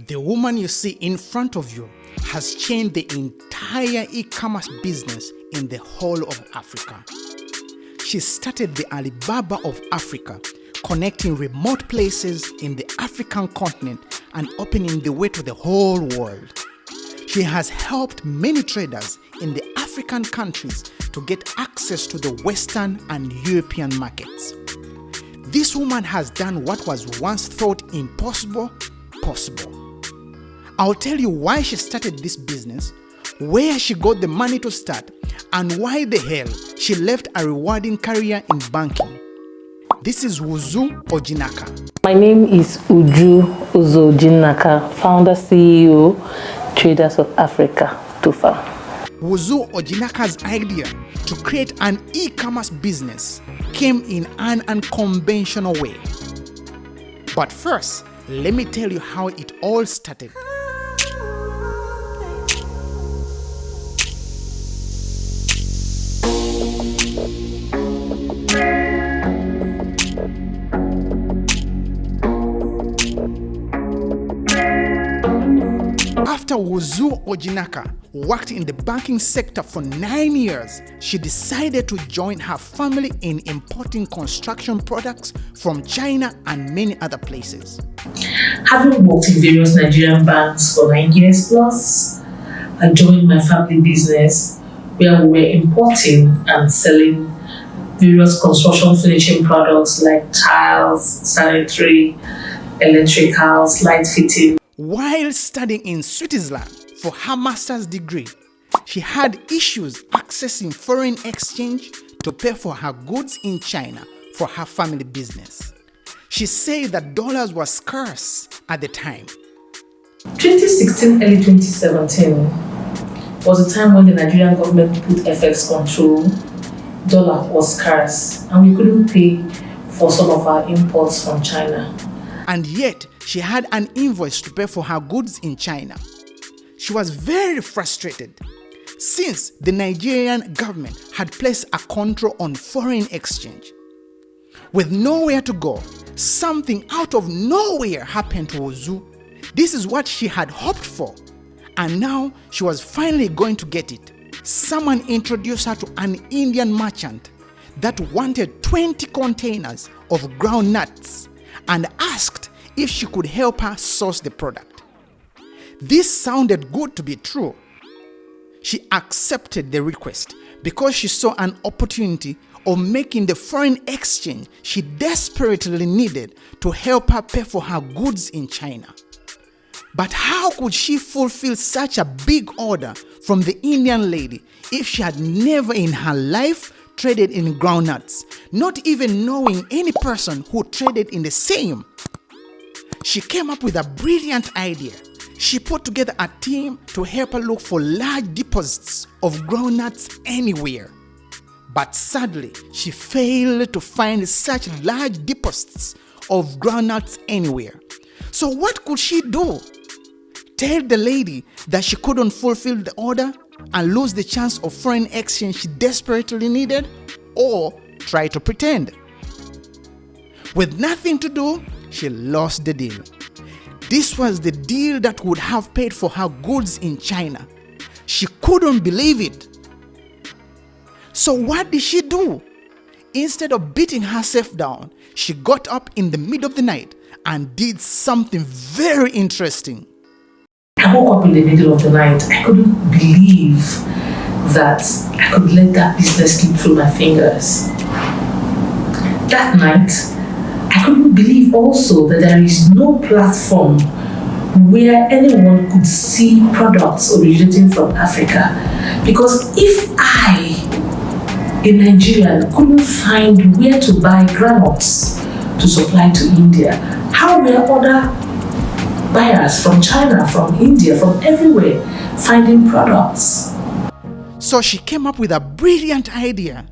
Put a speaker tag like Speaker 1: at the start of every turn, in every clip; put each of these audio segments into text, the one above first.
Speaker 1: The woman you see in front of you has changed the entire e-commerce business in the whole of Africa. She started the Alibaba of Africa, connecting remote places in the African continent and opening the way to the whole world. She has helped many traders in the African countries to get access to the Western and European markets. This woman has done what was once thought impossible, possible. I'll tell you why she started this business, where she got the money to start, and why the hell she left a rewarding career in banking. This is Uzo-Ojinnaka.
Speaker 2: My name is Uzo-Ojinnaka, founder, CEO, Traders of Africa, TOFA.
Speaker 1: Uzo-Ojinnaka's idea to create an e-commerce business came in an unconventional way. But first, let me tell you how it all started. After Uzo-Ojinnaka worked in the banking sector for 9 years, she decided to join her family in importing construction products from China and many other places.
Speaker 2: Having worked in various Nigerian banks for 9 years plus, I joined my family business where we were importing and selling various construction finishing products like tiles, sanitary, electricals, light fitting.
Speaker 1: While studying in Switzerland for her master's degree, she had issues accessing foreign exchange to pay for her goods in China for her family business. She said that dollars were scarce at the time.
Speaker 2: 2016, early 2017 was the time when the Nigerian government put FX control. Dollar was scarce and we couldn't pay for some of our imports from China.
Speaker 1: And yet, she had an invoice to pay for her goods in China. She was very frustrated since the Nigerian government had placed a control on foreign exchange. With nowhere to go, something out of nowhere happened to Uzo. This is what she had hoped for, and now she was finally going to get it. Someone introduced her to an Indian merchant that wanted 20 containers of ground nuts and asked if she could help her source the product. This sounded good to be true. She accepted the request because she saw an opportunity of making the foreign exchange she desperately needed to help her pay for her goods in China. But how could she fulfill such a big order from the Indian lady if she had never in her life traded in groundnuts, not even knowing any person who traded in the same? She came up with a brilliant idea. She put together a team to help her look for large deposits of groundnuts anywhere. But sadly, she failed to find such large deposits of groundnuts anywhere. So what could she do? Tell the lady that she couldn't fulfill the order and lose the chance of foreign exchange she desperately needed, or try to pretend? With nothing to do, she lost the deal. This was the deal that would have paid for her goods in China. She couldn't believe it. So what did she do? Instead of beating herself down, she got up in the middle of the night and did something very interesting.
Speaker 2: I woke up in the middle of the night. I couldn't believe that I could let that business slip through my fingers. That night, I couldn't believe also that there is no platform where anyone could see products originating from Africa. Because if I, a Nigerian, couldn't find where to buy granules to supply to India, how were other buyers from China, from India, from everywhere finding products?
Speaker 1: So she came up with a brilliant idea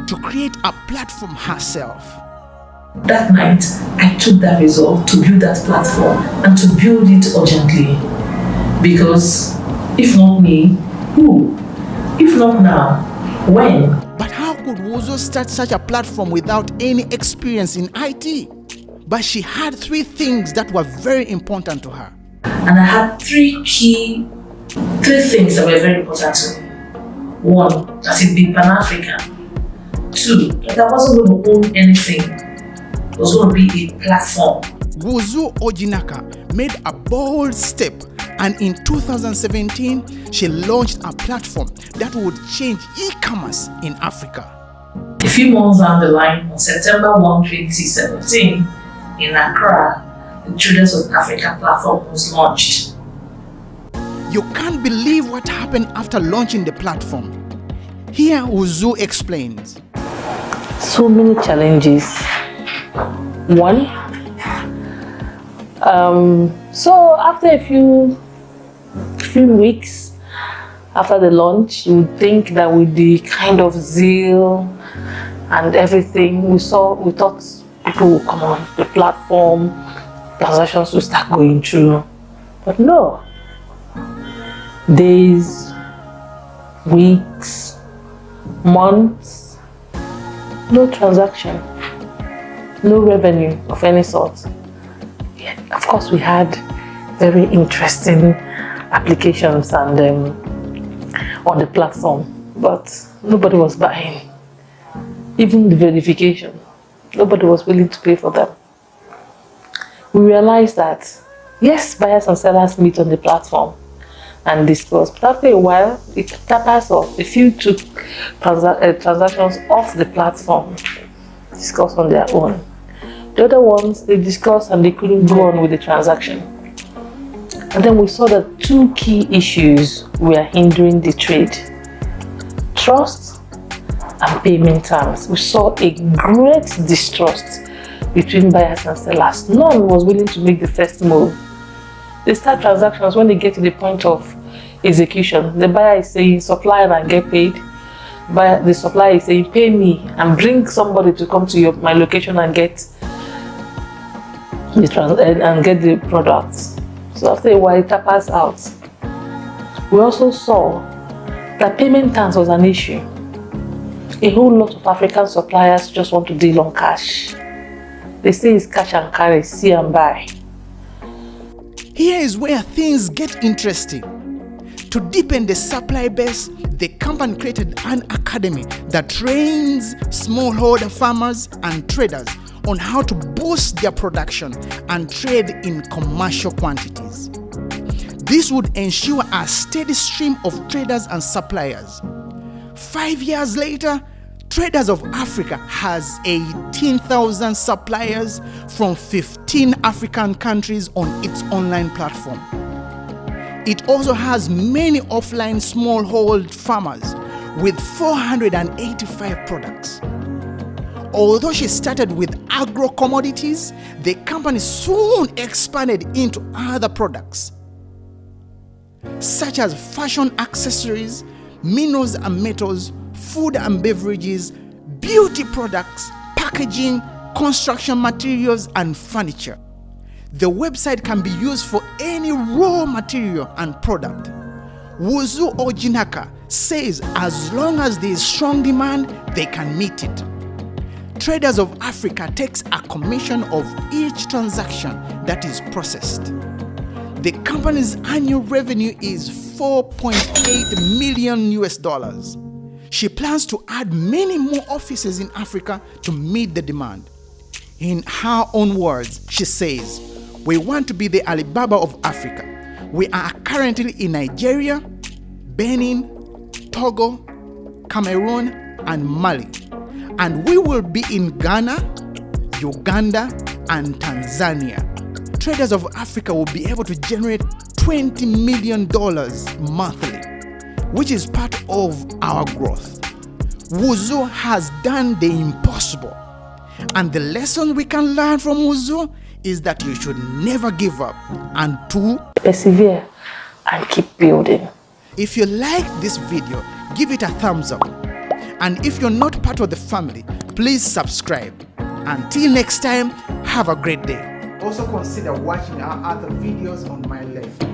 Speaker 1: to create a platform herself.
Speaker 2: That night, I took that resolve to build that platform and to build it urgently. Because if not me, who? If not now, when?
Speaker 1: But how could Uzo start such a platform without any experience in IT? But she had 3 things that were very important to her.
Speaker 2: And I had three things that were very important to me. One, that it be Pan-African. Two, that I wasn't going to own anything. It was going to be a platform.
Speaker 1: Uzo-Ojinnaka made a bold step, and in 2017, she launched a platform that would change e-commerce in Africa.
Speaker 2: A few months down the line, on September 1, 2017, in Accra, the Traders of Africa platform was launched.
Speaker 1: You can't believe what happened after launching the platform. Here, Uzo explains.
Speaker 2: So many challenges. One, so after a few weeks after the launch, you would think that with the kind of zeal and everything we thought people would come on the platform, transactions would start going through. But no. Days, weeks, months, no transaction, no revenue of any sort. Yeah, of course, we had very interesting applications and on the platform, but nobody was buying. Even the verification, nobody was willing to pay for them. We realized that yes, buyers and sellers meet on the platform and discuss, but after a while, it tapers off. A few took transactions off the platform, discuss on their own. The other ones, they discussed and they couldn't go on with the transaction. And then we saw that two key issues were hindering the trade: trust and payment terms. We saw a great distrust between buyers and sellers. None was willing to make the first move. They start transactions. When they get to the point of execution, the buyer is saying supply and get paid. The supplier is saying pay me and bring somebody to come to my location and get the products. So after a while, it tapers out. We also saw that payment terms was an issue. A whole lot of African suppliers just want to deal on cash. They say it's cash and carry, see and buy.
Speaker 1: Here is where things get interesting. To deepen the supply base, the company created an academy that trains smallholder farmers and traders on how to boost their production and trade in commercial quantities. This would ensure a steady stream of traders and suppliers. 5 years later, Traders of Africa has 18,000 suppliers from 15 African countries on its online platform. It also has many offline smallhold farmers with 485 products. Although she started with agro commodities, the company soon expanded into other products, such as fashion accessories, minerals and metals, food and beverages, beauty products, packaging, construction materials, and furniture. The website can be used for any raw material and product. Uzo-Ojinnaka says as long as there is strong demand, they can meet it. Traders of Africa takes a commission of each transaction that is processed. The company's annual revenue is $4.8 million. She plans to add many more offices in Africa to meet the demand. In her own words, she says, "We want to be the Alibaba of Africa. We are currently in Nigeria, Benin, Togo, Cameroon, and Mali. And we will be in Ghana, Uganda, and Tanzania. Traders of Africa will be able to generate $20 million monthly, which is part of our growth." Uzo has done the impossible. And the lesson we can learn from Uzo is that you should never give up and to
Speaker 2: persevere and keep building.
Speaker 1: If you like this video, give it a thumbs up. And if you're not part of the family, please subscribe. Until next time, have a great day. Also consider watching our other videos on my left.